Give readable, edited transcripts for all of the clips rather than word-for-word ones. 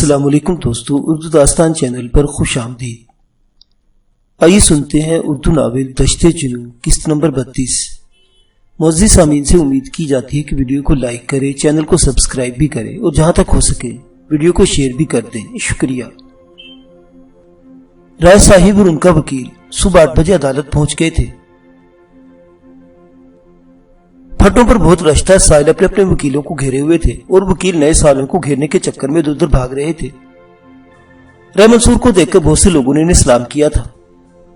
السلام علیکم دوستو، اردو داستان چینل پر خوش آمدید۔ آئیے سنتے ہیں اردو ناول دشت جنوں قسط نمبر 32۔ معزز سامعین سے امید کی جاتی ہے کہ ویڈیو کو لائک کریں، چینل کو سبسکرائب بھی کریں اور جہاں تک ہو سکے ویڈیو کو شیئر بھی کر دیں، شکریہ۔ رائے صاحب اور ان کا وکیل صبح 8 بجے عدالت پہنچ گئے تھے۔ پھٹوں پر بہت رش تھا۔ ساحل اپنے اپنے وکیلوں کو گھیرے ہوئے تھے اور وکیل نئے سالوں کو گھیرنے کے چکر میں ادھر ادھر بھاگ رہے تھے۔ رائے منصور کو دیکھ کر بہت سے لوگوں نے انہیں سلام کیا تھا۔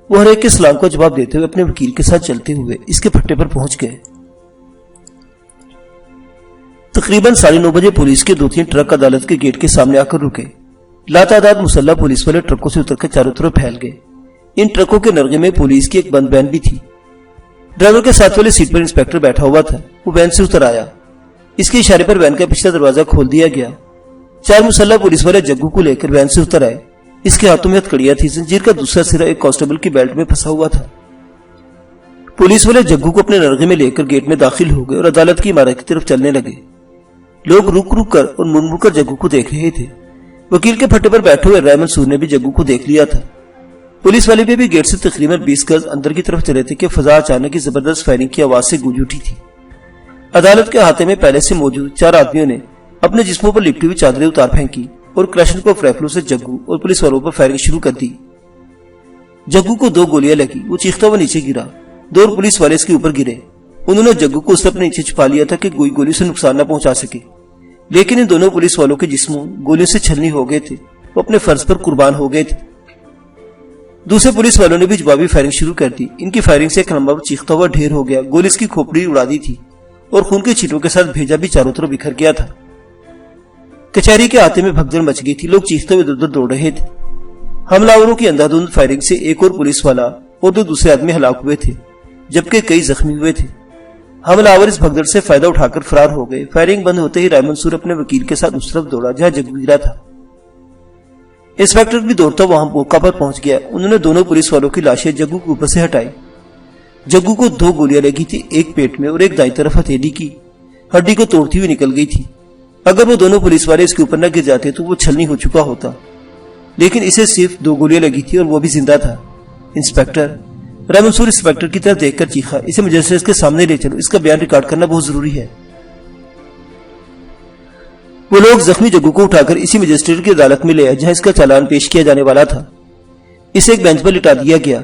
وہ ہر ایک کے سلام کا جواب دیتے ہوئے اپنے وکیل کے ساتھ چلتے ہوئے اس کے پھٹے پر پہنچ گئے۔ تقریباً 9:30 بجے پولیس کے 2-3 ٹرک عدالت کے گیٹ کے سامنے آ کر رکے۔ لاتعداد مسلح پولیس والے ٹرکوں سے اتر کر چاروں طرف پھیل گئے۔ ان ٹرکوں کے نرغے میں پولیس کی ایک بند وین بھی تھی۔ ڈرائیور کے ساتھ والے سیٹ پر انسپیکٹر بیٹھا ہوا تھا۔ وہ وین سے اتر آیا۔ اس کے اشارے پر وین کا پچھلا دروازہ کھول دیا گیا۔ 4 مسلح پولیس والے جگو کو لے کر وین سے اتر آئے۔ اس کے ہاتھوں میں ہتھکڑیاں تھی۔ زنجیر کا دوسرا سرا ایک کانسٹیبل کی بیلٹ میں پھنسا ہوا تھا۔ پولیس والے جگو کو اپنے نرغے میں لے کر گیٹ میں داخل ہو گئے اور عدالت کی عمارت کی طرف چلنے لگے۔ لوگ رک رک کر اور مڑ مڑ کر جگو کو دیکھ رہے تھے۔ وکیل کے پھٹے پر بیٹھے ہوئے رائے منصور نے بھی جگو کو دیکھ لیا تھا۔ پولیس والے بھی گیٹ سے تقریباً 20 گز اندر کی طرف چلے تھے کہ فضا اچانک کی زبردست فائرنگ کی آواز سے گونج اٹھی تھی۔ عدالت کے احاطے میں پہلے سے موجود 4 آدمیوں نے اپنے جسموں پر لپٹی ہوئی چادریں اتار پھینکی اور کلاشن کو رائفلوں سے جگو اور پولیس والوں پر فائرنگ شروع کر دی۔ جگو کو 2 گولیاں لگی۔ وہ چیختا ہوا نیچے گرا۔ 2 اور پولیس والے اس کے اوپر گرے۔ انہوں نے جگو کو اس سے اپنے نیچے چھپا لیا تھا کہ کوئی گولی سے نقصان نہ پہنچا سکے، لیکن ان دونوں پولیس والوں کے جسموں گولیوں سے چھلنی ہو گئے تھے۔ وہ اپنے فرض پر قربان ہو گئے تھے۔ دوسرے پولیس والوں نے بھی جوابی فائرنگ شروع کر دی۔ ان کی فائرنگ سے ایک لمبا چیختا ہوا ڈھیر ہو گیا۔ گولی اس کی کھوپڑی اڑا دی تھی اور خون کے چھینٹوں کے ساتھ بھیجا بھی چاروں طرف بکھر گیا تھا۔ کچہری کے آتے میں بھگدڑ مچ گئی تھی۔ لوگ چیختے ہوئے ادھر ادھر دوڑ رہے تھے۔ حملہ آوروں کی اندھا دھند فائرنگ سے ایک اور پولیس والا اور 2 دوسرے آدمی ہلاک ہوئے تھے، جبکہ کئی زخمی ہوئے تھے۔ حملہ آور اس بھگدڑ سے فائدہ اٹھا کر فرار ہو گئے۔ فائرنگ بند ہوتے ہی رائے منصور اپنے وکیل کے ساتھ اس طرف دوڑا جہاں جگو گرا تھا۔ انسپیکٹر بھی دوڑتا وہاں موقع پر پہنچ گیا۔ انہوں نے دونوں پولیس والوں کی لاشیں جگو کے اوپر سے ہٹائی۔ جگو کو 2 گولیاں لگی تھی، ایک پیٹ میں اور ایک دائیں طرف ہتھیلی کی ہڈی کو توڑتی ہوئی نکل گئی تھی۔ اگر وہ دونوں پولیس والے اس کے اوپر نہ گر جاتے تو وہ چھلنی ہو چکا ہوتا، لیکن اسے صرف 2 گولیاں لگی تھی اور وہ بھی زندہ تھا۔ انسپیکٹر رائے منصور انسپیکٹر کی طرف دیکھ کر چیخا، اسے مجسٹریٹ کے سامنے لے چلو، اس کا بیان ریکارڈ کرنا بہت ضروری ہے۔ وہ لوگ زخمی جگو کو اٹھا کر اسی مجسٹریٹ کی عدالت میں لے آئے جہاں اس کا چالان پیش کیا جانے والا تھا۔ اسے ایک بینچ پر لٹا دیا گیا۔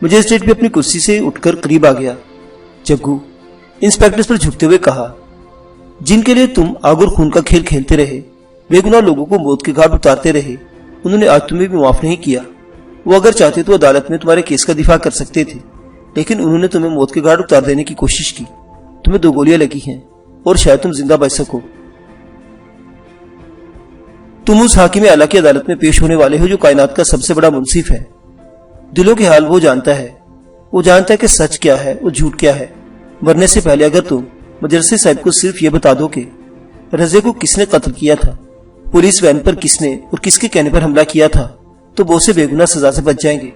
مجسٹریٹ بھی اپنی کرسی سے اٹھ کر قریب آ گیا۔ جگو انسپیکٹر پر جھکتے ہوئے کہا، جن کے لیے تم آگ اور خون کا کھیل کھیلتے رہے، بے گناہ لوگوں کو موت کے گھاٹ اتارتے رہے، انہوں نے آج تمہیں بھی معاف نہیں کیا۔ وہ اگر چاہتے تو عدالت میں تمہارے کیس کا دفاع کر سکتے تھے، لیکن انہوں نے تمہیں موت کے گھاٹ اتار دینے کی کوشش کی۔ تمہیں 2 گولیاں لگی ہیں اور شاید تم زندہ بچ سکو۔ تم اس حاکم اعلیٰ کی عدالت میں پیش ہونے والے ہو جو کائنات کا سب سے بڑا منصف ہے۔ دلوں کے حال وہ جانتا ہے۔ وہ جانتا ہے کہ سچ کیا ہے اور جھوٹ کیا ہے۔ مرنے سے پہلے اگر تم مجسٹریٹ صاحب کو صرف یہ بتا دو کہ رضے کو کس نے قتل کیا تھا، پولیس وین پر کس نے اور کس کے کہنے پر حملہ کیا تھا، تو بہت سے بے گناہ سزا سے بچ جائیں گے۔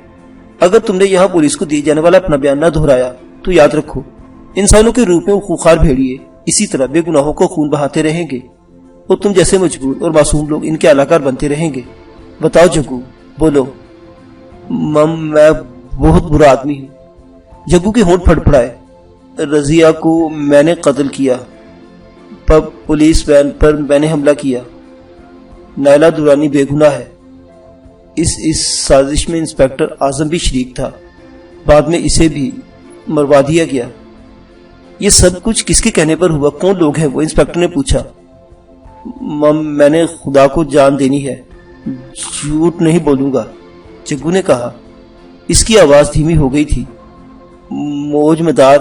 اگر تم نے یہاں پولیس کو دی جانے والا اپنا بیان نہ دہرایا تو یاد رکھو، انسانوں کے روپ میں وہ خوخار بھیڑیے اسی طرح بے گناہوں کو خون بہاتے رہیں گے اور تم جیسے مجبور اور معصوم لوگ ان کے علاقار بنتے رہیں گے۔ بتاؤ جگو، بولو۔ میں بہت برا آدمی ہوں۔ جگو کے ہونٹ پھڑ پھڑائے۔ رضیہ کو میں نے قتل کیا، پولیس وین پر میں نے حملہ کیا۔ نائلہ درانی بے گناہ ہے۔ اس سازش میں انسپیکٹر اعظم بھی شریک تھا۔ بعد میں اسے بھی مروا دیا گیا۔ یہ سب کچھ کس کے کہنے پر ہوا؟ کون لوگ ہیں وہ؟ انسپیکٹر نے پوچھا۔ میں نے خدا کو جان دینی ہے، جھوٹ نہیں بولوں گا، جگو نے کہا۔ اس کی آواز دھیمی ہو گئی تھی۔ موج مدار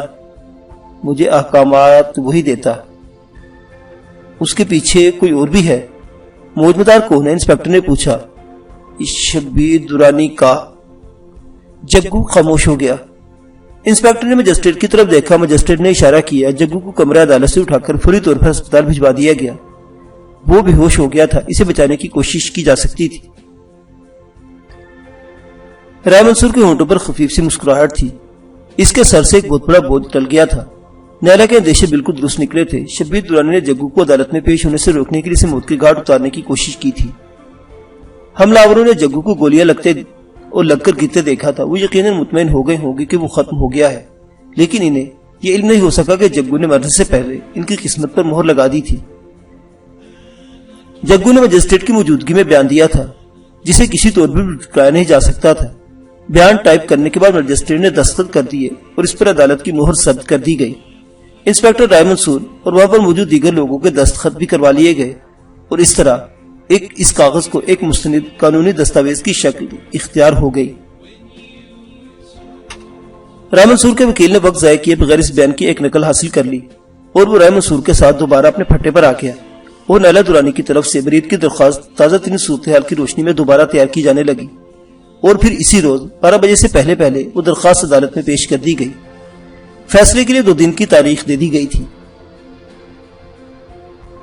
مجھے احکامات وہی دیتا، اس کے پیچھے کوئی اور بھی ہے؟ موج مدار کون ہے؟ انسپیکٹر نے پوچھا۔ شبیر درانی کا۔ جگو خاموش ہو گیا۔ انسپیکٹر نے مجسٹریٹ کی طرف دیکھا۔ مجسٹریٹ نے اشارہ کیا۔ جگو کو کمرہ عدالت سے اٹھا کر فوری طور پر ہسپتال بھجوا دیا گیا۔ وہ بے ہوش ہو گیا تھا، اسے بچانے کی کوشش کی جا سکتی تھی۔ رائے منصور کے ہونٹوں پر خفیف سی مسکراہٹ تھی۔ اس کے سر سے ایک بہت بڑا بوجھ ٹل گیا تھا۔ نیلا کے اندیشے بالکل درست نکلے تھے۔ شبیر درانی نے جگو کو عدالت میں پیش ہونے سے روکنے کے لیے اسے موت کے گھاٹ اتارنے کی کوشش کی تھی۔ حملہ آوروں نے جگو کو گولیاں لگ کر گرتے دیکھا تھا۔ وہ یقیناً مطمئن ہو گئے ہوں گے کہ وہ ختم ہو گیا ہے، لیکن انہیں یہ علم نہیں ہو سکا کہ جگو نے مرنے سے پہلے ان کی قسمت پر مہر لگا دی تھی۔ جگو نے مجسٹریٹ کی موجودگی میں بیان دیا تھا جسے کسی طور پر جھٹلایا نہیں جا سکتا تھا۔ بیان ٹائپ کرنے کے بعد مجسٹریٹ نے دستخط کر دیے اور اس پر عدالت کی مہر ثبت کر دی گئی۔ انسپکٹر رائے منصور اور وہاں پر موجود دیگر لوگوں کے دستخط بھی کروا لیے گئے اور اس طرح اس کاغذ کو ایک مستند قانونی دستاویز کی شکل اختیار ہو گئی۔ رائے منصور کے وکیل نے وقت ضائع کیے بغیر اس بیان کی ایک نقل حاصل کر لی اور وہ رائے منصور کے ساتھ دوبارہ اپنے پھٹے پر آ گیا اور نیلا درانی کی طرف سے برید کی درخواست تازہ ترین صورتحال کی روشنی میں دوبارہ تیار کی جانے لگی اور پھر اسی روز 12 بجے سے پہلے وہ درخواست عدالت میں پیش کر دی گئی۔ فیصلے کے لیے 2 دن کی تاریخ دے دی گئی تھی۔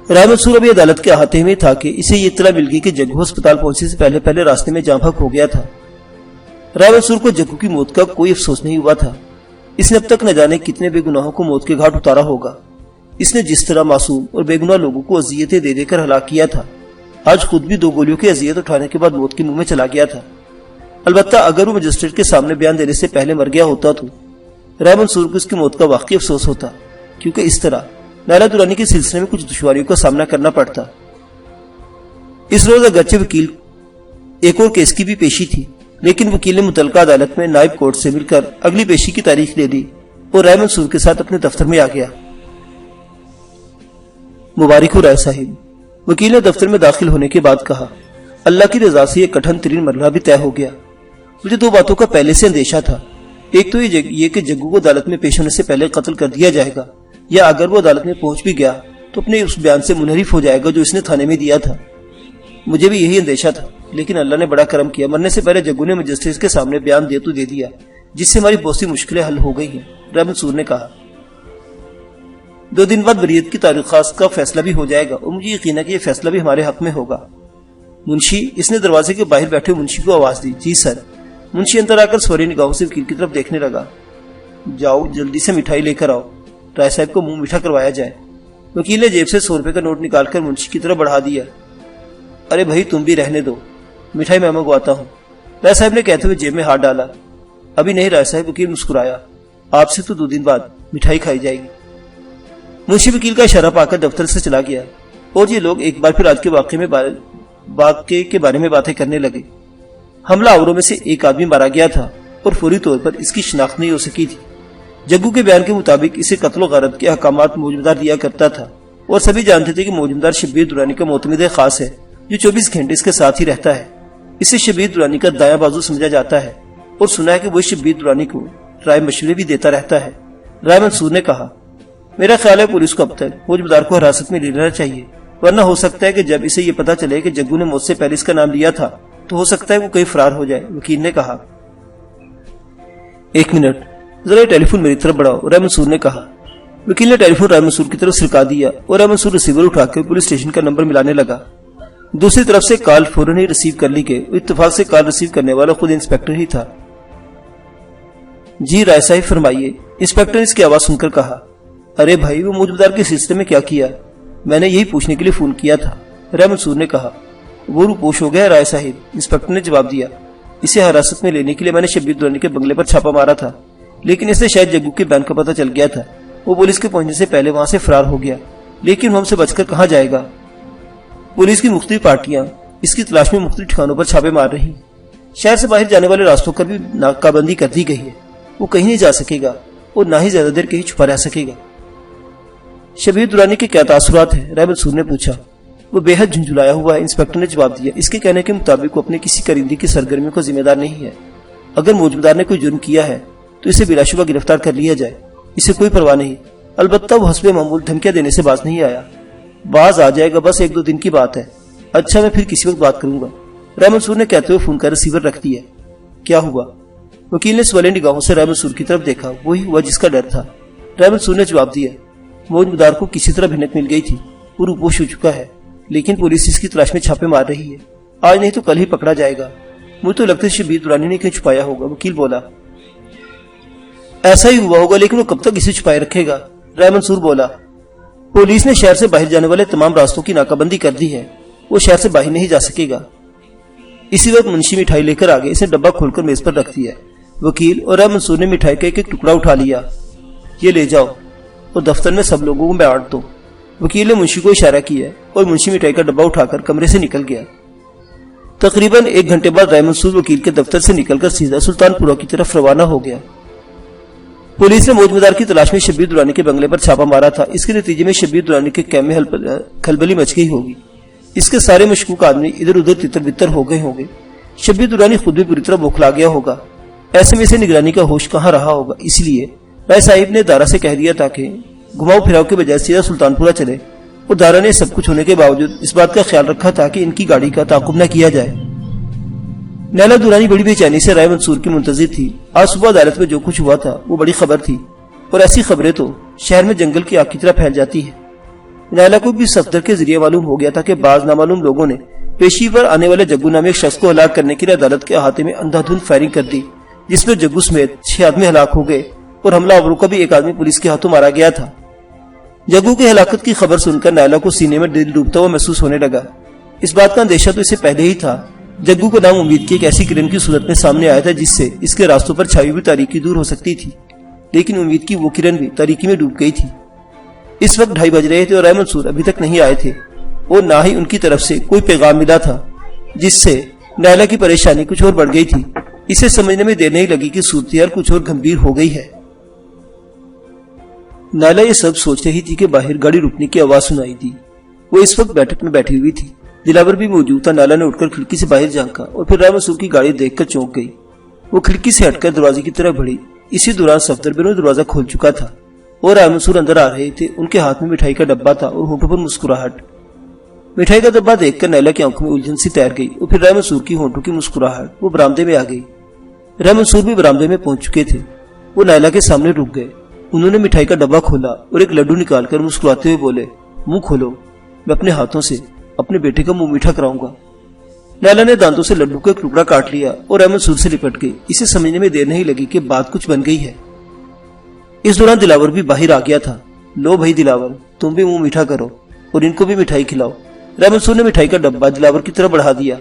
رائے منصور ابھی عدالت کے احاطے میں تھا کہ اسے یہ اطلاع مل گئی کہ جگو ہسپتال پہنچنے سے پہلے راستے میں جاں بحق ہو گیا تھا۔ رائے منصور کو جگو کی موت کا کوئی افسوس نہیں ہوا تھا۔ اس نے اب تک نہ جانے کتنے بے گناہوں کو موت کے گھاٹ اتارا ہوگا۔ اس نے جس طرح معصوم اور بے گناہ لوگوں کو اذیتیں دے کر ہلاک کیا تھا، آج خود بھی 2 گولیوں کی اذیت اٹھانے کے بعد موت کے منہ میں چلا گیا تھا۔ البتہ اگر وہ مجسٹریٹ کے سامنے بیان دینے سے پہلے مر گیا ہوتا تو رائے منصور کو اس کی موت کا واقعی افسوس ہوتا، کیونکہ اس طرح نیلا درانی کے سلسلے میں کچھ دشواریوں کا سامنا کرنا پڑتا۔ اس روز اگرچہ وکیل ایک اور کیس کی بھی پیشی تھی، لیکن وکیل نے متعلقہ عدالت میں نائب کورٹ سے مل کر اگلی پیشی کی تاریخ دے دی اور رائے منصور کے ساتھ اپنے دفتر میں آ گیا۔ مبارک ہو رائے صاحب، وکیل نے دفتر میں داخل ہونے کے بعد کہا۔ اللہ کی رضا سے یہ کٹھن ترین مرحلہ بھی طے ہو گیا۔ مجھے 2 باتوں کا پہلے سے اندیشہ تھا۔ ایک تو یہ کہ جگو کو عدالت میں پیش ہونے سے پہلے قتل کر دیا جائے گا، یا اگر وہ عدالت میں پہنچ بھی گیا تو اپنے اس بیان سے منحرف ہو جائے گا جو اس نے تھانے میں دیا تھا۔ مجھے بھی یہی اندیشہ تھا، لیکن اللہ نے بڑا کرم کیا۔ مرنے سے پہلے جگو نے مجسٹریٹ کے سامنے بیان دے دیا، جس سے ہماری بہت سی مشکلیں حل ہو گئی ہیں، رائے منصور نے کہا۔ 2 دن بعد بریت کی درخواست کا فیصلہ بھی ہو جائے گا اور مجھے یقین ہے کہ یہ فیصلہ بھی ہمارے حق میں ہوگا۔ منشی، اس نے دروازے کے باہر بیٹھے منشی کو آواز دی۔ جی سر۔ منشی اندر آ کر سوری نگاہوں سے وکیل کی طرف دیکھنے لگا۔ جاؤ جلدی سے مٹھائی لے کر آؤ، رائے صاحب کو منہ میٹھا کروایا جائے۔ وکیل نے جیب سے 100 روپے کا نوٹ نکال کر منشی کی طرف بڑھا دیا۔ ارے بھائی تم بھی رہنے دو، مٹھائی میں منگواتا ہوں، رائے صاحب نے کہتے ہوئے جیب میں ہاتھ ڈالا۔ ابھی نہیں رائے صاحب، وکیل مسکرایا، آپ سے تو 2 دن بعد مٹھائی کھائی جائے گی۔ منشی وکیل کا اشارہ پا کر دفتر سے چلا گیا اور یہ لوگ ایک بار پھر آج کے واقعے کے بارے میں باتیں کرنے لگے۔ حملہ آوروں میں سے ایک آدمی مارا گیا تھا اور فوری طور پر اس کی شناخت نہیں ہو سکی تھی۔ جگو کے بیان کے مطابق اسے قتل و غارت کے احکامات موجودار دیا کرتا تھا اور سبھی جانتے تھے کہ موجودار شبیر درانی کا معتمد خاص ہے جو 24 گھنٹے اس کے ساتھ ہی رہتا ہے۔ اسے شبیر درانی کا دایاں بازو سمجھا جاتا ہے اور سنا ہے کہ وہ شبیر درانی کو رائے مشورے بھی دیتا رہتا ہے۔ رائے منصور نے کہا، میرا خیال ہے پولیس کو اب تک موجودار کو حراست میں لے لینا چاہیے، ورنہ ہو سکتا ہے کہ جب اسے یہ پتا چلے کہ جگو نے موت سے پہلے اس کا نام لیا تھا تو ہو سکتا ہے وہ کہیں فرار ہو جائے۔ وکیل نے کہا۔ 1 منٹ، ذرا ٹیلی فون میری طرف بڑھاؤ، رائے منصور نے کہا۔ وکیل نے ٹیلی فون رائے منصور کی طرف سرکا دیا اور رائے منصور ریسیور اٹھا کر پولیس اسٹیشن کا نمبر ملانے لگا۔ دوسری طرف سے کال فوراً ہی ریسیو کر لی گئی۔ اتفاق سے کال ریسیو کرنے والا خود انسپیکٹر ہی تھا۔ جی رائے صاحب فرمائیے، انسپیکٹر نے اس کی آواز سن کر کہا۔ ارے بھائی، وہ موجودار کے سلسلے میں کیا کیا؟ میں نے یہی پوچھنے کے لیے فون کیا تھا، رائے منصور نے کہا۔ وہ روپوش ہو گیا رائے صاحب، انسپیکٹر نے جواب دیا۔ اسے حراست میں لینے کے لیے میں نے شبیر درانی کے بنگلے پر چھاپا مارا تھا، لیکن اسے شاید جگو کے بیان کا پتہ چل گیا تھا۔ وہ پولیس کے پہنچنے سے پہلے وہاں سے فرار ہو گیا، لیکن وہ ہم سے بچ کر کہاں جائے گا؟ پولیس کی مختلف پارٹیاں اس کی تلاش میں مختلف ٹھکانوں پر چھاپے مار رہی ہیں۔ شہر سے باہر جانے والے راستوں پر بھی ناکہ بندی کر دی گئی ہے۔ وہ کہیں نہیں جا سکے گا اور نہ ہی زیادہ دیر کہیں چھپا رہ سکے گا۔ شبیر درانی کے کیا تاثرات ہیں؟ رائے منصور نے پوچھا۔ وہ بے حد جھنجھلایا ہوا ہے، انسپیکٹر نے جواب دیا۔ اس کے کہنے کے مطابق وہ اپنے کسی کرندے کی سرگرمیوں کا ذمہ دار نہیں ہے۔ اگر موجودار نے کوئی جرم کیا ہے تو اسے بلا شبہ گرفتار کر لیا جائے، اسے کوئی پرواہ نہیں۔ البتہ وہ حسب معمول دھمکیاں دینے سے باز نہیں آیا۔ باز آ جائے گا، بس 1-2 دن کی بات ہے۔ اچھا، میں پھر کسی وقت بات کروں گا، رائے منصور نے کہتے ہوئے فون کا ریسیور رکھ دیا۔ کیا ہوا؟ وکیل نے سوالی نگاہوں سے رائے منصور کی طرف دیکھا۔ وہی ہوا جس کا ڈر تھا، رائے منصور نے جواب دیا۔ موجودار کو کسی طرح بھنک مل گئی تھی، وہ روپوش ہو چکا ہے، لیکن پولیس اس کی تلاش میں چھاپے مار رہی ہے۔ آج نہیں تو کل ہی پکڑا جائے گا۔ مجھے تو لگتا ہے شبیر درانی نے کہیں چھپایا ہوگا، وکیل بولا۔ ایسا ہی ہوا ہوگا، لیکن وہ کب تک اسے چھپائے رکھے گا؟ رائے منصور بولا۔ پولیس نے شہر سے باہر جانے والے تمام راستوں کی ناکہ بندی کر دی ہے، وہ شہر سے باہر نہیں جا سکے گا۔ اسی وقت منشی مٹھائی لے کر آ گئے، اسے ڈبہ کھول کر میز پر رکھ دیا۔ وکیل اور رائے منصور نے مٹھائی کا ایک ایک ٹکڑا اٹھا لیا۔ یہ لے جاؤ اور دفتر میں سب لوگوں کو بانٹ دو۔ وکیل نے منشی کو اشارہ کیا اور منشی مٹھائی کا ڈبہ اٹھا کر کمرے سے نکل گیا۔ تقریباً 1 گھنٹے بعد رائے منصور وکیل کے دفتر سے نکل کر سیدھا سلطان پورہ کی طرف روانہ ہو گیا۔ پولیس نے موج مدار کی تلاش میں شبیر درانی کے بنگلے پر چھاپا مارا تھا۔ اس کے نتیجے میں شبیر درانی کے کیمپ میں کھلبلی مچ گئی ہوگی۔ اس کے سارے مشکوک آدمی ادھر ادھر تتر بتر ہو گئے ہوں گے۔ شبیر درانی خود بھی پوری طرح بوکھلا گیا ہوگا۔ ایسے میں اسے نگرانی کا ہوش کہاں رہا ہوگا، اس لیے رائے صاحب نے دارا سے کہہ دیا تاکہ گھماؤ پھراؤ کے بجائے سیدھا سلطان پورہ چلے، اور دارا نے سب کچھ ہونے کے باوجود اس بات کا خیال رکھا تھا کہ ان کی گاڑی کا تعاقب نہ کیا جائے۔ نیلا درانی بڑی بے چینی سے رائے منصور کی منتظر تھی۔ آج صبح عدالت میں جو کچھ ہوا تھا وہ بڑی خبر تھی، اور ایسی خبریں تو شہر میں جنگل کی آگ کی طرح پھیل جاتی ہے۔ نیلا کو بھی صفدر کے ذریعے معلوم ہو گیا تھا کہ بعض نامعلوم لوگوں نے پیشی پر آنے والے جگو نامی ایک شخص کو ہلاک کرنے کے لیے عدالت کے احاطے میں اندھا دھند فائرنگ کر دی، جس میں جگو سمیت 6 آدمی ہلاک ہو گئے اور حملہ آوروں کا بھی ایک آدمی پولیس کے ہاتھوں مارا گیا تھا۔ جگو کی ہلاکت کی خبر سن کر نیلا کو سینے میں دل ڈوبتا ہوا محسوس ہونے لگا۔ اس بات کا اندیشہ تو اسے پہلے ہی تھا۔ جگو کو نام امید کی ایک ایسی کرن کی صورت میں سامنے آیا تھا جس سے اس کے راستوں پر چھائی ہوئی تاریکی دور ہو سکتی تھی، لیکن امید کی وہ کرن بھی تاریکی میں ڈوب گئی تھی۔ اس وقت 2:30 بج رہے تھے اور رائے منصور ابھی تک نہیں آئے تھے، اور نہ ہی ان کی طرف سے کوئی پیغام ملا تھا، جس سے نیلا کی پریشانی کچھ اور بڑھ گئی تھی۔ اسے سمجھنے میں دیر نہیں لگی کہ صورتحال کچھ اور گمبھیر ہو گئی ہے۔ نیلا یہ سب سوچ رہی تھی کہ باہر گاڑی رکنے کی آواز سنائی دی۔ وہ اس وقت بیٹھک میں بیٹھی ہوئی تھی، دلاور بھی موجود تھا۔ نیلا نے اٹھ کر کھڑکی سے باہر جھانکا اور پھر رائے منصور کی گاڑی دیکھ کر چونک گئی۔ وہ کھڑکی سے ہٹ کر دروازے کی طرف بڑھی۔ اسی دوران صفدر بینو دروازہ کھول چکا تھا اور رائے منصور اندر آ رہے تھے۔ ان کے ہاتھ میں مٹھائی کا ڈبہ تھا اور ہونٹوں پر مسکراہٹ۔ مٹھائی کا ڈبہ دیکھ کر نیلا کی آنکھوں میں الجھن سی تیر گئی اور پھر رائے منصور کی ہونٹوں کی مسکراہٹ۔ وہ برآمدے میں آ گئی۔ رائے منصور بھی برآمدے میں پہنچ چکے تھے۔ وہ نیلا کے سامنے رک گئے۔ انہوں نے مٹھائی کا ڈبہ کھولا اور ایک لڈو نکال کر مسکراتے ہوئے بولے، منہ کھولو، میں اپنے ہاتھوں سے اپنے بیٹے کا منہ میٹھا کراؤں گا۔ نیلا نے دانتوں سے لڈو کا ایک ٹکڑا کاٹ لیا اور رائے منصور سے لپٹ گئی۔ اسے سمجھنے میں دیر نہیں لگی کہ بات کچھ بن گئی ہے۔ اس دوران دلاور بھی باہر آ گیا تھا۔ لو بھائی دلاور، تم بھی منہ میٹھا کرو اور ان کو بھی مٹھائی کھلاؤ۔ رائے منصور نے مٹھائی کا ڈبہ دلاور کی طرف بڑھا دیا۔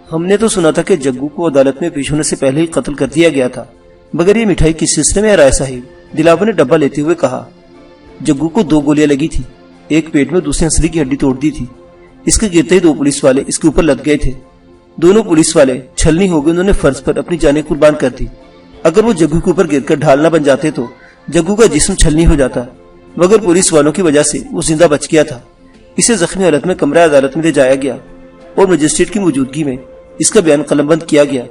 ہم نے تو سنا تھا کہ جگو کو عدالت میں پیش ہونے سے پہلے ہی قتل کر دیا گیا تھا، مگر یہ مٹھائی کس سلسلے میں ہے رائے صاحب؟ دلاور نے ڈبہ لیتے ہوئے کہا۔ جگو کو 2 گولیاں لگی تھی، ایک پیٹ میں، دوسری ہنسلی کی ہڈی توڑ دی تھی۔ اس کے گرتے ہی 2 پولیس والے اس کے اوپر لد گئے تھے۔ دونوں پولیس والے چھلنی ہو گئے، انہوں نے فرض پر اپنی جانیں قربان کر دی۔ اگر وہ جگو کے اوپر گر کر ڈھال نہ بن جاتے تو جگو کا جسم چھلنی ہو جاتا، مگر پولیس والوں کی وجہ سے وہ زندہ بچ گیا تھا۔ اسے زخمی حالت میں کمرہ عدالت میں لے جایا گیا اور مجسٹریٹ کی موجودگی میں اس کا بیان قلم بند کیا گیا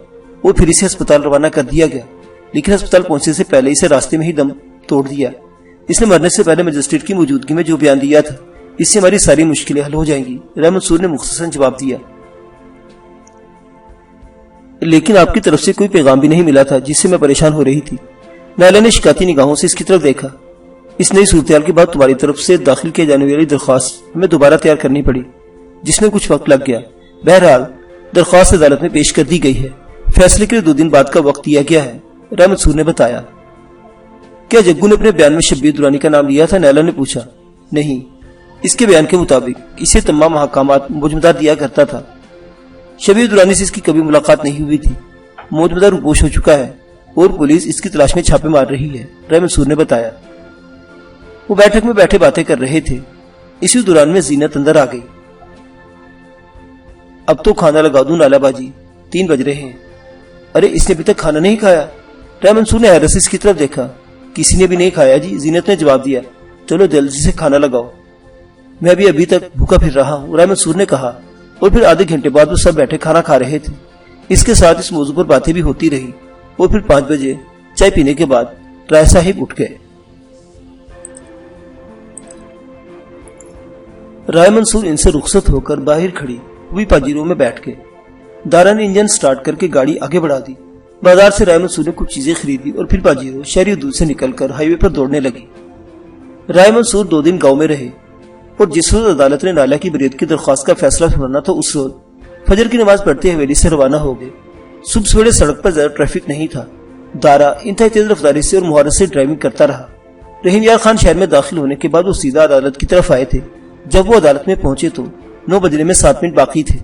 اور پھر اسے ہسپتال روانہ کر دیا گیا، لیکن ہسپتال پہنچنے سے پہلے اسے راستے میں ہی دم توڑ دیا۔ اس نے مرنے سے پہلے مجسٹریٹ کی موجودگی میں جو بیان دیا تھا، اس سے ہماری ساری مشکلیں حل ہو جائیں گی، رائے منصور نے مختصراً جواب دیا۔ لیکن آپ کی طرف سے کوئی پیغام بھی نہیں ملا تھا، جس سے میں پریشان ہو رہی تھی۔ نیلا نے شکایتی نگاہوں سے اس کی طرف دیکھا۔ اس نئی صورتحال کے بعد تمہاری طرف سے داخل کیے جانے والی درخواست ہمیں دوبارہ تیار کرنی پڑی، جس میں کچھ وقت لگ گیا۔ بہرحال درخواست عدالت میں پیش کر دی گئی ہے، فیصلے کے لیے 2 دن بعد کا وقت دیا گیا ہے، رائے منصور نے بتایا۔ کیا جگو نے اپنے بیان میں شبیر درانی کا نام لیا تھا؟ نیلا نے پوچھا۔ نہیں، اس کے بیان کے مطابق اسے تمام محکمات موجمدار دیا کرتا تھا۔ شبیر درانی سے اس کی کبھی ملاقات نہیں ہوئی تھی۔ موجمدار روپوش ہو چکا ہے اور پولیس اس کی تلاش میں چھاپے مار رہی ہے، رائے منصور نے بتایا۔ وہ بیٹھک میں بیٹھے باتیں کر رہے تھے۔ اسی دوران میں زینت اندر آ گئی۔ اب تو کھانا لگا دوں نالا باجی، 3 بج رہے ہیں۔ ارے اس نے ابھی تک کھانا نہیں کھایا؟ رائے منصور نے حیرت سے اس کی طرف دیکھا۔ کسی نے بھی نہیں کھایا جی، زینت نے جواب دیا۔ چلو جلدی سے کھانا لگاؤ، میں ابھی تک بھوکا پھر رہا ہوں، رائے منصور نے کہا، اور پھر آدھے گھنٹے بعد وہ سب بیٹھے کھانا کھا رہے تھے۔ اس کے ساتھ اس موضوع پر باتیں بھی ہوتی رہی، اور پھر 5 بجے چائے پینے کے بعد رائے صاحب اٹھ گئے۔ رائے منصور ان سے رخصت ہو کر باہر کھڑی ہوئی پاجیروں میں بیٹھ گئے۔ دارا نے انجن سٹارٹ کر کے گاڑی آگے بڑھا دی۔ بازار سے رائے منصور نے کچھ چیزیں خریدی اور پھر پاجیروں شہری حدود سے نکل کر ہائی وے پر دوڑنے لگی۔ رائے منصور 2 دن گاؤں میں رہے، اور جس روز عدالت نے نالا کی بریت کی درخواست کا فیصلہ سنانا تھا، اس روز فجر کی نماز پڑھتے حویلی سے روانہ ہو گئے۔ صبح سویرے سڑک پر زیادہ ٹریفک نہیں تھا۔ دارا انتہائی تیز رفتاری سے اور مہارت سے ڈرائیونگ کرتا رہا۔ رحیم یار خان شہر میں داخل ہونے کے بعد وہ سیدھا عدالت کی طرف آئے تھے۔ جب وہ عدالت میں پہنچے تو 9 بجنے میں 7 منٹ باقی تھے۔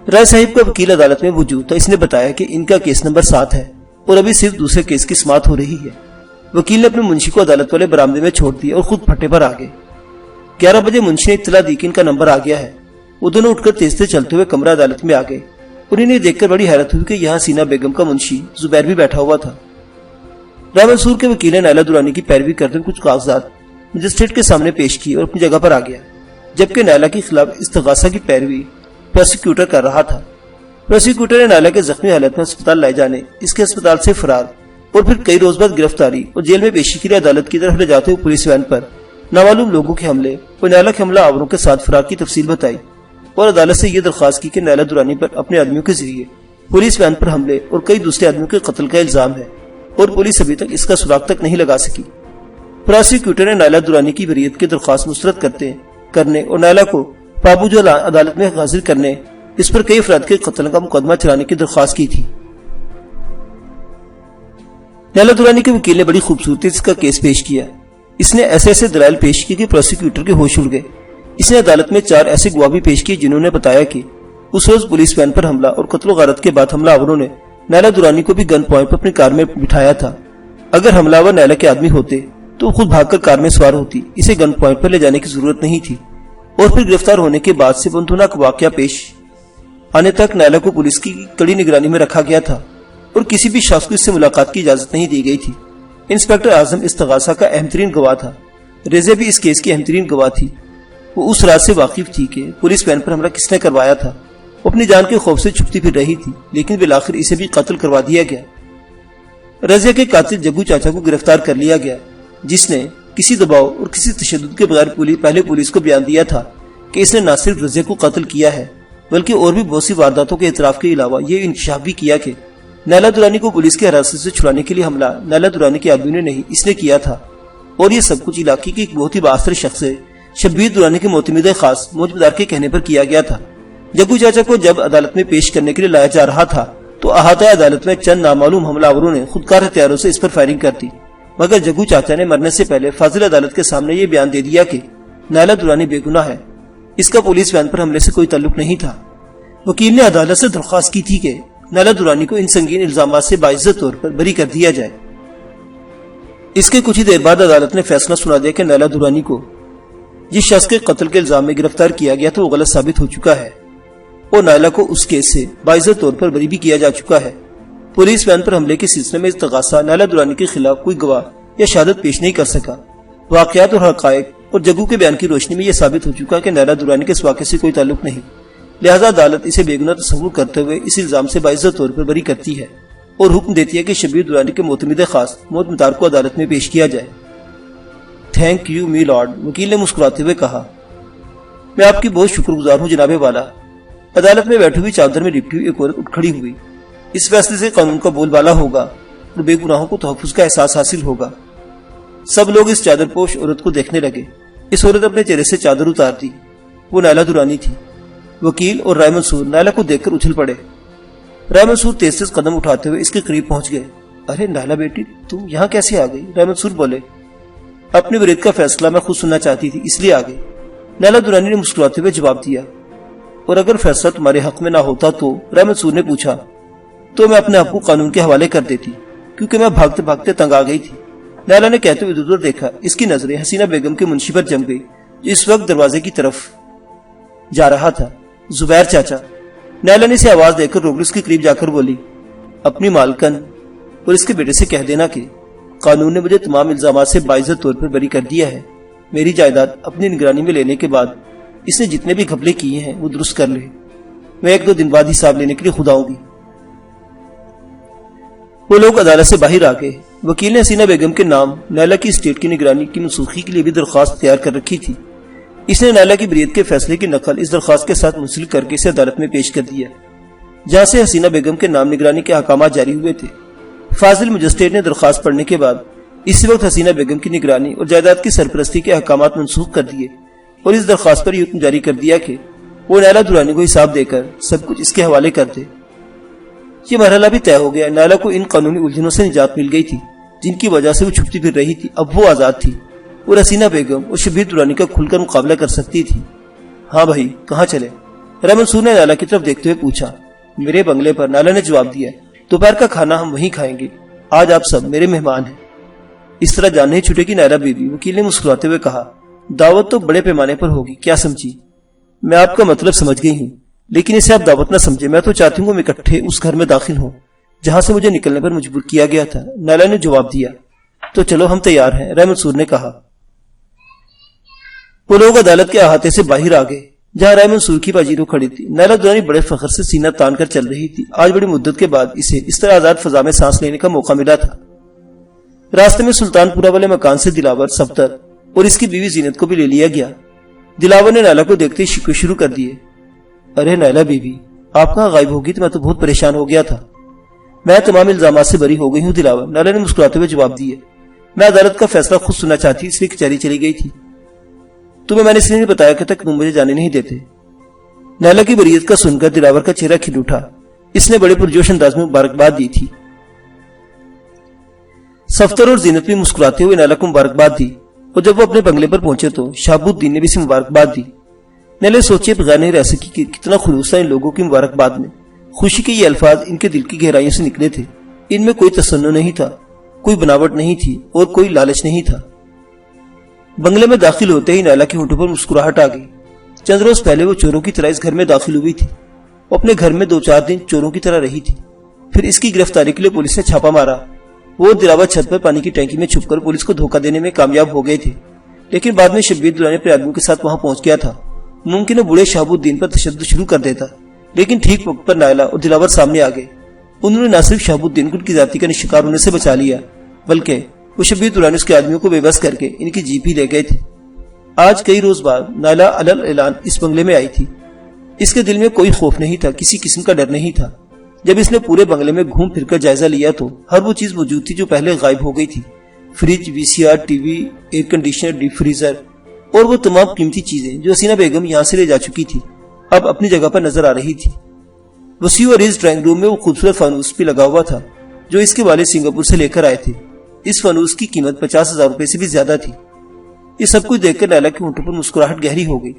رائے صاحب کا وکیل عدالت میں موجود تھا. اس نے بتایا کہ ان کا کیس نمبر 7 ہے اور ابھی صرف دوسرے کیس کی سماعت ہو رہی ہے. وکیل نے اپنے منشی کو عدالت والے برآمدے میں چھوڑ دیا اور خود پھٹے پر آ گئے. 11 بجے منشی نے اطلاع دی کہ ان کا نمبر آ گیا ہے. وہ دونوں اٹھ کر تیز تیز چلتے ہوئے کمرہ عدالت میں آ گئے اور انہیں دیکھ کر بڑی حیرت ہوئی کہ یہاں حسینہ بیگم کا منشی زبیر بھی بیٹھا ہوا تھا. رائے منصور کے وکیل نے نائلہ درانی کی پیروی کرتے ہوئے کچھ کاغذات مجسٹریٹ کے سامنے پیش کی اور اپنی جگہ پر آ گیا، جبکہ نائلہ کے خلاف استغاثہ کی پیروی پروسیکیوٹر کر رہا تھا. پروسیکیوٹر نے نائلہ کے زخمی حالت میں اسپتال لائے جانے، اس کے اسپتال سے فرار اور پھر کئی روز بعد گرفتاری اور جیل میں پیشی کے لیے عدالت کی طرف لے جاتے ہوئے پولیس وین پر نامعلوم لوگوں کے حملے اور نائلہ کے حملہ آوروں کے ساتھ فرار کی تفصیل بتائی اور عدالت سے یہ درخواست کی کہ نائلہ درانی پر اپنے آدمیوں کے ذریعے پولیس وین پر حملے اور کئی دوسرے آدمیوں کے قتل کا الزام ہے اور پولیس ابھی تک اس کا سراغ تک نہیں لگا سکی. پروسیکیوٹر نے نائلہ درانی کی بریت کی درخواست مسترد کرنے اور نائلہ کو پابوجو عدالت میں حاضر کرنے، اس پر کئی افراد کے قتل کا مقدمہ چلانے کی درخواست کی تھی. نائلہ درانی کے وکیل نے بڑی خوبصورتی سے اس کا کیس پیش کیا. اس نے ایسے دلائل پیش کیے کہ پروسیکیوٹر کے ہوش اڑ گئے. اس نے عدالت میں 4 ایسے گواہ بھی پیش کیے جنہوں نے بتایا کہ اس روز پولیس وین پر حملہ اور قتل و غارت کے بعد حملہ آوروں نے نائلہ درانی کو بھی گن پوائنٹ پر اپنی کار میں بٹھایا تھا. اگر حملہ آور نائلہ کے آدمی ہوتے تو خود بھاگ کر کار میں سوار ہوتی، اسے گن پوائنٹ پر لے جانے کی ضرورت نہیں تھی. اور پھر گرفتار ہونے کے بعد سے بندھوناک واقعہ پیش آنے تک نائلہ کو پولیس کی کڑی نگرانی میں رکھا گیا تھا اور کسی بھی شخص کو اس سے ملاقات کی اجازت نہیں دی گئی تھی. انسپکٹر اعظم استغاثہ کا اہم ترین گواہ تھا. ریزہ بھی اس کیس کی اہم ترین گواہ تھی. وہ اس راز سے واقف تھی کہ پولیس وین پر حملہ کس نے کروایا تھا. وہ اپنی جان کے خوف سے چھپتی پھر رہی تھی، لیکن بالآخر اسے بھی قتل کروا دیا گیا. رضیہ کے قاتل جگو چاچا کو گرفتار کر لیا گیا، جس نے کسی دباؤ اور کسی تشدد کے بغیر پہلے پولیس کو بیان دیا تھا کہ اس نے نہ صرف رضیہ کو قتل کیا ہے بلکہ اور بھی بہت سی وارداتوں کے اعتراف کے علاوہ یہ انکشاف بھی کیا کہ نائلہ درانی کو پولیس کی حراست سے چھڑانے کے لیے حملہ نائلہ درانی کے آدمیوں نے نہیں، اس نے کیا تھا. اور یہ سب کچھ علاقے کے ایک بہت ہی بااثر شخص شبیر درانی کے معتمد خاص موجودار کے کہنے پر کیا گیا تھا. جگو چاچا کو جب عدالت میں پیش کرنے کے لیے لایا جا رہا تھا تو احاطہ عدالت میں چند نامعلوم حملہ آوروں نے خودکار ہتھیاروں سے اس پر فائرنگ کر دی، مگر جگو چاچا نے مرنے سے پہلے فاضل عدالت کے سامنے یہ بیان دے دیا کہ نائلہ درانی بے گناہ ہے، اس کا پولیس وین پر حملے سے کوئی تعلق نہیں تھا. وکیل نے عدالت سے درخواست کی تھی کہ نائلہ درانی کو ان سنگین الزامات سے باعزت طور پر بری کر دیا جائے. اس کے کچھ ہی دیر بعد عدالت نے فیصلہ سنا دیا کہ نائلہ درانی کو جس شخص کے قتل کے الزام میں گرفتار کیا گیا تو وہ غلط ثابت ہو چکا ہے اور نائلہ کو اس کیس سے باعزت طور پر بری بھی کیا جا چکا ہے. پولیس وین پر حملے کے سلسلے میں استغاثہ نائلہ درانی کے خلاف کوئی گواہ یا شہادت پیش نہیں کر سکا. واقعات اور حقائق اور جگو کے بیان کی روشنی میں یہ ثابت ہو چکا کہ نائلہ درانی کے اس واقعے سے کوئی تعلق نہیں، لہذا عدالت اسے بے گناہ تصور کرتے ہوئے اس الزام سے باعزت طور پر بری کرتی ہے اور حکم دیتی ہے کہ شبیر درانی کے معتمد خاص موت مدار کو عدالت میں پیش کیا جائے. تھینک یو می لارڈ، وکیل نے مسکراتے ہوئے کہا. میں آپ کی بہت شکر گزار ہوں جناب والا. عدالت میں بیٹھی ہوئی چادر میں لپٹی ہوئی ایک عورت اٹھ کھڑی ہوئی. اس فیصلے سے قانون کا بول بالا ہوگا اور بے گناہوں کو تحفظ کا احساس حاصل ہوگا. سب لوگ اس چادر پوش عورت کو دیکھنے لگے. اس عورت اپنے چہرے سے چادر اتار دی. وہ نائلہ درانی تھی. وکیل اور رائے منصور نائلہ کو دیکھ کر اچھل پڑے. رائے منصور تیز تیز قدم اٹھاتے ہوئے اس کے قریب پہنچ گئے. ارے نائلہ بیٹی، تم یہاں کیسے آ گئی؟ رائے منصور بولے. اپنی بریت کا فیصلہ میں خود سننا چاہتی تھی، اس لیے آ گئی. نائلہ درانی نے مسکراتے ہوئے جواب دیا. اور اگر فیصلہ تمہارے حق میں نہ ہوتا تو؟ رائے منصور نے پوچھا. تو میں اپنے آپ کو قانون کے حوالے کر دیتی، کیونکہ میں بھاگتے بھاگتے تنگ آ گئی تھی. نائلہ نے کہتے ہوئے ادھر دیکھا. اس کی نظریں حسینہ بیگم کے منشی پر جم گئی جو اس وقت دروازے کی طرف جا رہا تھا. زبیر چاچا. نائلہ نے اسے آواز دے کر روک لی. اس کے قریب جا کر بولی. اپنی مالکن اور اس کے بیٹے سے کہہ دینا کہ قانون نے مجھے تمام الزامات سے باعزت طور پر بری کر دیا ہے. میری جائیداد اپنی نگرانی میں لینے کے بعد اس نے جتنے بھی گھپلے کیے ہیں وہ درست کر لے. میں 1-2 دن بعد حساب لینے کے لیے خود آؤں گی. وہ لوگ عدالت سے باہر آ گئے. وکیل نے حسینہ بیگم کے نام نائلہ کی اسٹیٹ کی نگرانی کی منسوخی کے لیے بھی درخواست تیار کر رکھی تھی. اس نے نائلہ کی بریت کے فیصلے کی نقل اس درخواست کے ساتھ منسلک کر کے اسے عدالت میں پیش کر دیا، جہاں سے حسینہ بیگم کے نام نگرانی کے احکامات جاری ہوئے تھے. فاضل مجسٹریٹ نے درخواست پڑھنے کے بعد اسی وقت حسینہ بیگم کی نگرانی اور جائیداد کی سرپرستی کے احکامات منسوخ کر دیے اور اس درخواست پر یہ حکم جاری کر دیا کہ وہ نائلہ درانی کو حساب دے کر سب کچھ اس کے حوالے کر دے. یہ مرحلہ بھی طے ہو گیا. نائلہ کو ان قانونی الجھنوں سے نجات مل گئی تھی جن کی وجہ سے وہ چھپتی پھر رہی تھی. اب وہ آزاد تھی اور حسینہ بیگم اور شبیر درانی کا کھل کر مقابلہ کر سکتی تھی. ہاں بھائی، کہاں چلے؟ رائے منصور نے نائلہ کی طرف دیکھتے ہوئے پوچھا۔ میرے بنگلے پر، نائلہ نے جواب دیا۔ دوپہر کا کھانا ہم وہیں کھائیں گے، آج آپ سب میرے مہمان ہیں۔ اس طرح جان نہیں چھوٹے گی نائلہ بی بی، وکیل نے مسکراتے ہوئے کہا۔ دعوت تو بڑے پیمانے پر ہوگی، کیا سمجھی؟ میں آپ کا مطلب سمجھ گئی ہوں، لیکن اسے آپ دعوت نہ سمجھے۔ میں تو چاہتی ہوں ہم اکٹھے اس گھر میں داخل ہوں جہاں سے مجھے نکلنے پر مجبور کیا گیا تھا، نائلہ نے جواب دیا۔ تو چلو ہم تیار ہیں، رائے منصور نے کہا۔ وہ لوگ عدالت کے احاطے سے باہر آ گئے جہاں رائے منصور کی باجیرو کھڑی تھی۔ نائلہ درانی بڑے فخر سے سینہ تان کر چل رہی تھی۔ آج بڑی مدت کے بعد اسے اس طرح آزاد فضا میں سانس لینے کا موقع ملا تھا۔ راستے میں سلطان پورہ والے مکان سے دلاور، صفدر اور اس کی بیوی زینت کو بھی لے لیا گیا۔ دلاور نے نائلہ کو دیکھتے ہی شکوے شروع کر دیے۔ ارے نائلہ بی بی، آپ کہاں غائب ہوگی؟ تو میں تو بہت پریشان ہو گیا تھا۔ میں تمام الزامات سے بری ہو گئی ہوں دلاور، نائلہ نے مسکراتے ہوئے جواب دیے۔ میں عدالت کا فیصلہ خود سننا چاہتی اس لیے کچہری چلی گئی تھی۔ تمہیں میں نے اس لیے نہیں بتایا کہ تک تم مجھے جانے نہیں دیتے۔ نائلہ کی بریت کا سن کر دلاور کا چہرہ کھل اٹھا۔ اس نے بڑے پرجوش انداز میں مبارکباد دی تھی۔ صفدر اور زینت بھی مسکراتے ہوئے نائلہ کو مبارکباد دی، اور جب وہ اپنے بنگلے پر پہنچے تو شہاب الدین نے بھی اسے مبارکباد دی۔ نائلہ سوچے بغیر نہیں رہ سکی کہ کتنا خلوص تھا ان لوگوں کی مبارکباد میں۔ خوشی کے یہ الفاظ ان کے دل کی گہرائیوں سے نکلے تھے۔ ان میں کوئی تصنع نہیں تھا، کوئی بناوٹ نہیں تھی اور کوئی لالچ نہیں تھا۔ بنگلے میں داخل ہوتے ہی نائلہ کے ہونٹوں پر مسکراہٹ آ گئی۔ چند روز پہلے وہ چوروں کی طرح اس گھر میں داخل ہوئی تھی۔ وہ اپنے گھر میں 2-4 دن چوروں کی طرح رہی تھی۔ پھر اس کی گرفتاری کے لیے پولیس نے چھاپا مارا۔ وہ دلاور چھت پر پانی کی ٹینکی میں چھپ کر پولیس کو دھوکہ دینے میں کامیاب ہو گئے تھے، لیکن بعد میں شبیر دورانی اپنے آدمیوں کے ساتھ وہاں پہنچ گیا تھا۔ ممکن ہے بوڑھے شہاب الدین پر تشدد شروع کر دیتا، لیکن ٹھیک وقت پر نائلہ اور دلاور سامنے آ گئے۔ انہوں نے نہ صرف شہاب الدین کو ان کی ذاتی کا شکار ہونے سے بچا لیا، بلکہ وہ شبیر دورانی اس کے آدمیوں کو بے بس کر کے ان کی جیپ ہی لے گئے تھے۔ آج کئی روز بعد نائلہ علل اعلان اس بنگلے میں آئی تھی۔ اس کے دل میں کوئی خوف نہیں تھا، کسی قسم کا ڈر نہیں تھا۔ جب اس نے پورے بنگلے میں گھوم پھر کر جائزہ لیا تو ہر وہ چیز موجود تھی جو پہلے غائب ہو گئی تھی۔ Fridge, VCR، T V, air conditioner, deep freezer اور وہ تمام قیمتی چیزیں جو حسینہ بیگم یہاں سے لے جا چکی تھی اب اپنی جگہ پر نظر آ رہی تھی۔ وسیع اور اس ڈرائنگ روم میں وہ خوبصورت فانوس بھی لگا ہوا تھا جو اس کے والد سنگاپور سے لے کر آئے تھے۔ اس فانوس کی قیمت 50,000 روپے سے بھی زیادہ تھی۔ یہ سب کچھ دیکھ کر نائلہ کے ہونٹوں پر مسکراہٹ گہری ہو گئی۔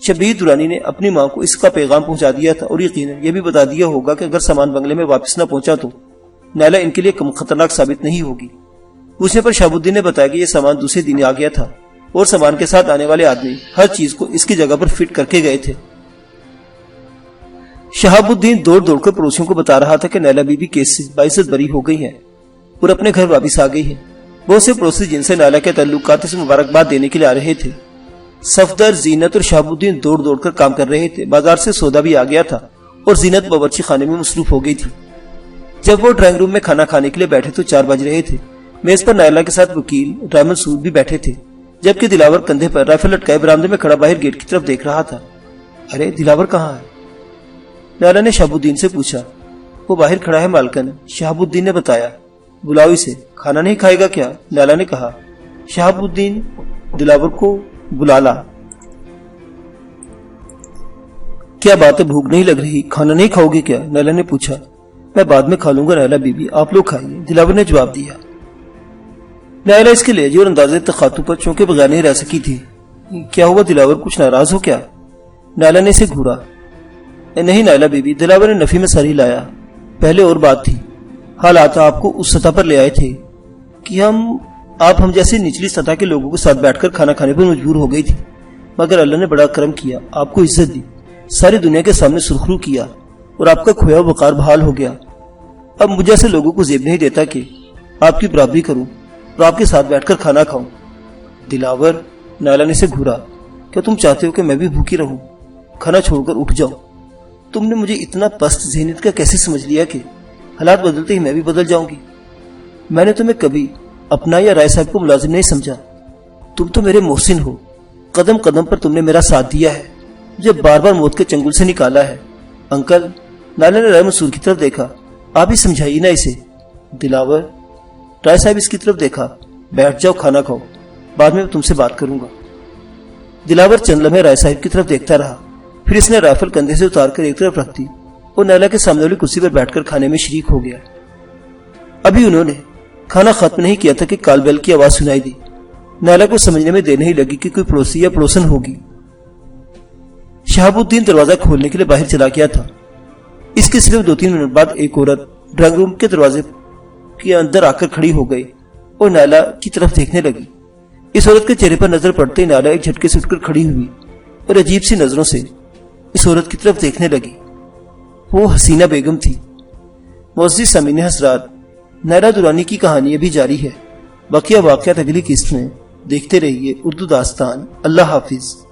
شبیر دورانی نے اپنی ماں کو اس کا پیغام پہنچا دیا تھا اور یقیناً یہ بھی بتا دیا ہوگا کہ اگر سامان بنگلے میں واپس نہ پہنچا تو نائلہ ان کے لیے کم خطرناک ثابت نہیں ہوگی۔ پوچھنے پر شہاب الدین نے بتایا کہ یہ سامان دوسرے دن آ گیا تھا اور سامان کے ساتھ آنے والے آدمی ہر چیز کو اس کی جگہ پر فٹ کر کے گئے تھے۔ شہاب الدین دوڑ دوڑ کر پڑوسیوں کو بتا رہا تھا کہ نائلہ بی بی کیس سے باعزت بری ہو گئی ہے اور اپنے گھر واپس آ گئی ہے۔ بہت سے پڑوسی جن سے نائلہ کے تعلقات سے مبارکباد دینے کے لیے آ رہے تھے۔ صفدر، زینت اور شہاب الدین دوڑ دوڑ کر کام کر رہے تھے۔ بازار سے سودا بھی آ گیا تھا اور زینت باورچی خانے میں مصروف ہو گئی تھی۔ جب وہ ڈرائنگ روم میں کھانا کھانے کے لیے بیٹھے تو 4 بج رہے تھے۔ میز پر نائلہ کے ساتھ وکیل رائے منصور بھی بیٹھے تھے، جبکہ دلاور کندھے پر رائفل لٹکائے برآمدے میں کھڑا باہر گیٹ کی طرف دیکھ رہا تھا۔ ارے دلاور کہاں ہے؟ نائلہ نے شہاب الدین سے پوچھا۔ وہ باہر کھڑا ہے مالکن، شہاب الدین نے بتایا۔ بلاؤ اسے، کھانا نہیں کھائے گا کیا؟ نائلہ نے کہا۔ شہاب الدین دلاور کو بلا لا۔ کیا بات ہے، بھوک نہیں لگ رہی؟ کھانا نہیں کھاؤ گے کیا؟ نائلہ نے پوچھا۔ میں بعد میں کھا لوں گا نائلہ بی بی، آپ لوگ کھائیے، دلاور نے جواب دیا۔ نائلہ اس کے لہجے اور انداز تخاطب پر چونکہ بغیر نہیں رہ سکی تھی۔ کیا ہوا دلاور، کچھ ناراض ہو کیا؟ نائلہ نے اسے گھورا۔ نہیں نائلہ بی بی، دلاور نے نفی میں سر ہی لایا۔ پہلے اور بات تھی، حالات آپ کو اس سطح پر لے آئے تھے کہ آپ ہم جیسے نچلی سطح کے لوگوں کے ساتھ بیٹھ کر کھانا کھانے پر مجبور ہو گئی تھی، مگر اللہ نے بڑا کرم کیا، آپ کو عزت دی، ساری دنیا کے سامنے سرخرو کیا اور آپ کا کھویا وقار بحال ہو گیا۔ اب مجھے ایسے لوگوں کو زیب نہیں دیتا کہ آپ کی برابری کروں اور آپ کے ساتھ بیٹھ کر کھانا کھاؤں۔ دلاور، نائلہ نے اسے گھورا، کیا تم چاہتے ہو کہ میں بھی بھوکی رہوں؟ کھانا چھوڑ کر اٹھ جاؤ۔ تم نے مجھے اتنا پست ذہنیت کا کیسے سمجھ لیا کہ حالات بدلتے ہی میں بھی بدل جاؤں گی؟ میں نے تمہیں کبھی اپنا یا رائے صاحب کو ملازم نہیں سمجھا۔ تم تو میرے محسن ہو، قدم قدم پر تم نے میرا ساتھ دیا ہے، مجھے بار بار موت کے چنگل سے نکالا ہے۔ انکل، نائلہ نے رائے منصور کی طرف دیکھا، آپ ہی سمجھائیے نا اسے۔ دلاور، رائے صاحب اس کی طرف دیکھا، بیٹھ جاؤ، کھانا کھاؤ، بعد میں تم سے بات کروں گا۔ دلاور چند لمحے رائے صاحب کی طرف دیکھتا رہا، پھر اس نے رائفل کندھے سے اتار کر ایک طرف رکھ دی اور نائلہ کے سامنے والی کرسی پر بیٹھ کر کھانے میں شریک ہو گیا۔ ابھی انہوں نے کھانا ختم نہیں کیا تھا کہ کال بیل کی آواز سنائی دی۔ نائلہ کو سمجھنے میں دیر نہیں لگی کہ کوئی پڑوسی یا پڑوسن ہوگی۔ شہاب الدین دروازہ کھولنے کے لیے باہر چلا گیا تھا۔ اس کے صرف 2-3 منٹ بعد ایک عورت ڈرائنگ روم کے دروازے کے اندر آ کر کھڑی ہو گئی اور نائلہ کی طرف دیکھنے لگی۔ اس عورت کے چہرے پر نظر پڑتے ہی نائلہ ایک جھٹکے سے اٹھ کر کھڑی ہوئی اور عجیب سی نظروں سے اس عورت کی طرف دیکھنے لگی۔ وہ حسینہ بیگم تھی۔ معزز سامعین حضرات، نائلہ درانی کی کہانی ابھی جاری ہے۔ باقی واقعات اگلی قسط میں دیکھتے رہیے اردو داستان۔ اللہ حافظ۔